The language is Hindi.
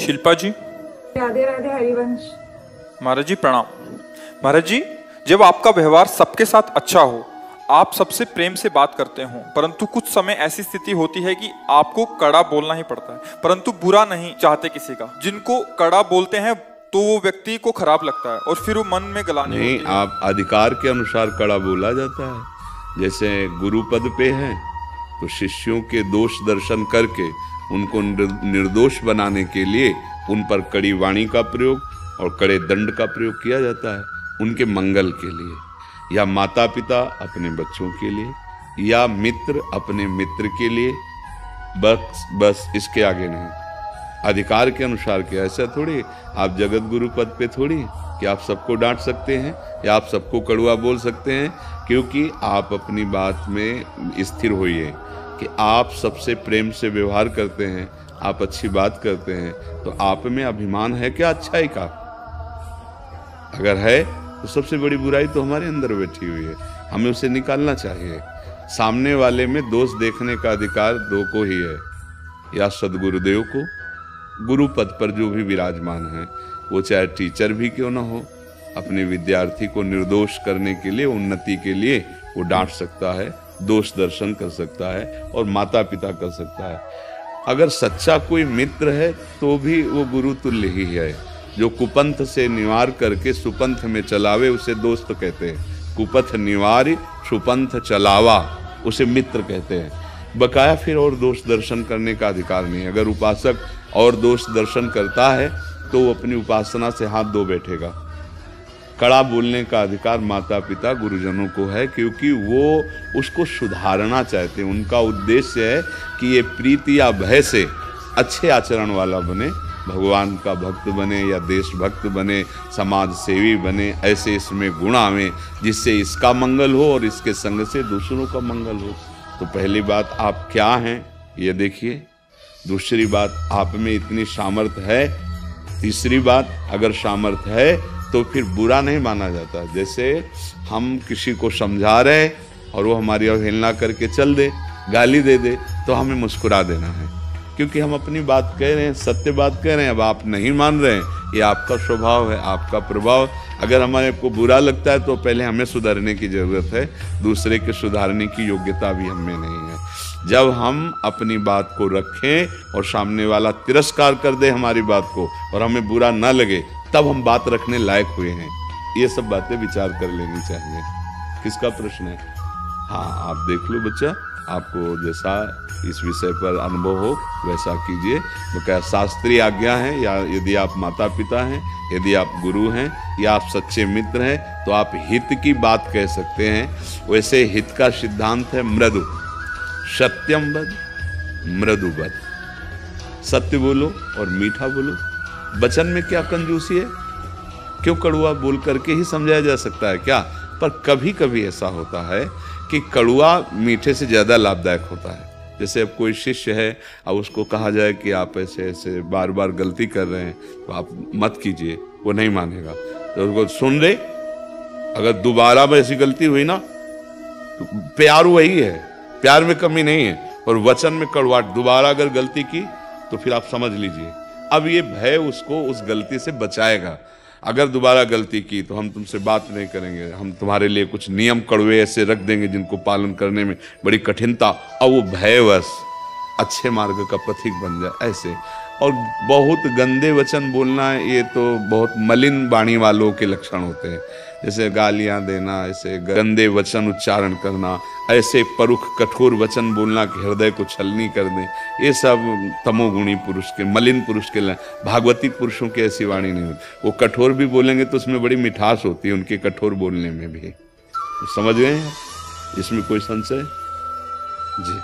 शिल्पा जी। राधे राधे हरिवंश। महाराज जी प्रणाम। महाराज जी, जब आपका व्यवहार सबके साथ अच्छा हो, आप सबसे प्रेम से बात करते हो, परंतु कुछ समय ऐसी स्थिति होती है कि आपको कड़ा बोलना ही पड़ता है, परंतु बुरा नहीं चाहते किसी का। जिनको कड़ा बोलते हैं तो वो व्यक्ति को खराब लगता है और फिर वो मन में गलानी नहीं, होती है। आप अधिकार के अनुसार कड़ा बोला जाता है। जैसे गुरु पद पे हैं तो शिष्यों के दोष दर्शन करके उनको निर्दोष बनाने के लिए उन पर कड़ी वाणी का प्रयोग और कड़े दंड का प्रयोग किया जाता है, उनके मंगल के लिए, या माता पिता अपने बच्चों के लिए, या मित्र अपने मित्र के लिए। बस इसके आगे नहीं। अधिकार के अनुसार क्या, ऐसा थोड़ी आप जगत गुरु पद पे थोड़ी कि आप सबको डांट सकते हैं या आप सबको कड़वा बोल सकते हैं, क्योंकि आप अपनी बात में स्थिर होइए कि आप सबसे प्रेम से व्यवहार करते हैं, आप अच्छी बात करते हैं, तो आप में अभिमान है क्या अच्छाई का? अगर है तो सबसे बड़ी बुराई तो हमारे अंदर बैठी हुई है, हमें उसे निकालना चाहिए। सामने वाले में दोष देखने का अधिकार दो को ही है, या सदगुरुदेव को, गुरु पद पर जो भी विराजमान है, वो चाहे टीचर भी क्यों ना हो, अपने विद्यार्थी को निर्दोष करने के लिए, उन्नति के लिए वो डांट सकता है, दोष दर्शन कर सकता है, और माता पिता कर सकता है। अगर सच्चा कोई मित्र है तो भी वो गुरु तुल्य ही है। जो कुपंथ से निवार करके सुपंथ में चलावे उसे दोस्त कहते हैं। कुपथ निवार सुपंथ चलावा उसे मित्र कहते हैं। बकाया फिर और दोष दर्शन करने का अधिकार नहीं। अगर उपासक और दोष दर्शन करता है तो वो अपनी उपासना से हाथ धो बैठेगा। कड़ा बोलने का अधिकार माता पिता गुरुजनों को है, क्योंकि वो उसको सुधारना चाहते हैं। उनका उद्देश्य है कि ये प्रीति या भय से अच्छे आचरण वाला बने, भगवान का भक्त बने या देशभक्त बने, समाज सेवी बने। ऐसे इसमें गुण आवे जिससे इसका मंगल हो और इसके संग से दूसरों का मंगल हो। तो पहली बात, आप क्या हैं ये देखिए। दूसरी बात, आप में इतनी सामर्थ्य है। तीसरी बात, अगर सामर्थ्य है तो फिर बुरा नहीं माना जाता। जैसे हम किसी को समझा रहे और वो हमारी अवहेलना करके चल दे, गाली दे दे, तो हमें मुस्कुरा देना है, क्योंकि हम अपनी बात कह रहे हैं, सत्य बात कह रहे हैं। अब आप नहीं मान रहे हैं, ये आपका स्वभाव है, आपका प्रभाव। अगर हमारे को बुरा लगता है तो पहले हमें सुधरने की जरूरत है, दूसरे के सुधारने की योग्यता भी हमें नहीं है। जब हम अपनी बात को रखें और सामने वाला तिरस्कार कर दे हमारी बात को और हमें बुरा ना लगे, तब हम बात रखने लायक हुए हैं। ये सब बातें विचार कर लेनी चाहिए। किसका प्रश्न है? हाँ, आप देख लो बच्चा, आपको जैसा इस विषय पर अनुभव हो वैसा कीजिए। बकाया शास्त्रीय आज्ञा है, या यदि आप माता पिता हैं, यदि आप गुरु हैं, या आप सच्चे मित्र हैं, तो आप हित की बात कह सकते हैं। वैसे हित का सिद्धांत है मृदु, सत्यम वद मृदु वद। सत्य बोलो और मीठा बोलो। वचन में क्या कंजूसी है? क्यों कड़ुआ बोल करके ही समझाया जा सकता है क्या? पर कभी कभी ऐसा होता है कि कड़ुआ मीठे से ज़्यादा लाभदायक होता है। जैसे अब कोई शिष्य है, अब उसको कहा जाए कि आप ऐसे ऐसे बार बार गलती कर रहे हैं तो आप मत कीजिए, वो नहीं मानेगा। तो उसको सुन ले, अगर दोबारा में ऐसी गलती हुई ना, तो प्यार वही है, प्यार में कमी नहीं है, और वचन में कड़वाहट। दोबारा अगर गलती की तो फिर आप समझ लीजिए, अब ये भय उसको उस गलती से बचाएगा। अगर दोबारा गलती की तो हम तुमसे बात नहीं करेंगे, हम तुम्हारे लिए कुछ नियम कड़वे ऐसे रख देंगे जिनको पालन करने में बड़ी कठिनता, और वो भयवश अच्छे मार्ग का पथिक बन जाए ऐसे। और बहुत गंदे वचन बोलना, ये तो बहुत मलिन वाणी वालों के लक्षण होते हैं। जैसे गालियां देना, ऐसे गंदे वचन उच्चारण करना, ऐसे परुख कठोर वचन बोलना कि हृदय को छलनी कर दें, ये सब तमोगुणी पुरुष के, मलिन पुरुष के। भागवती पुरुषों की ऐसी वाणी नहीं होती। वो कठोर भी बोलेंगे तो उसमें बड़ी मिठास होती है उनके कठोर बोलने में भी। समझ गए हैं? इसमें कोई संशय? जी।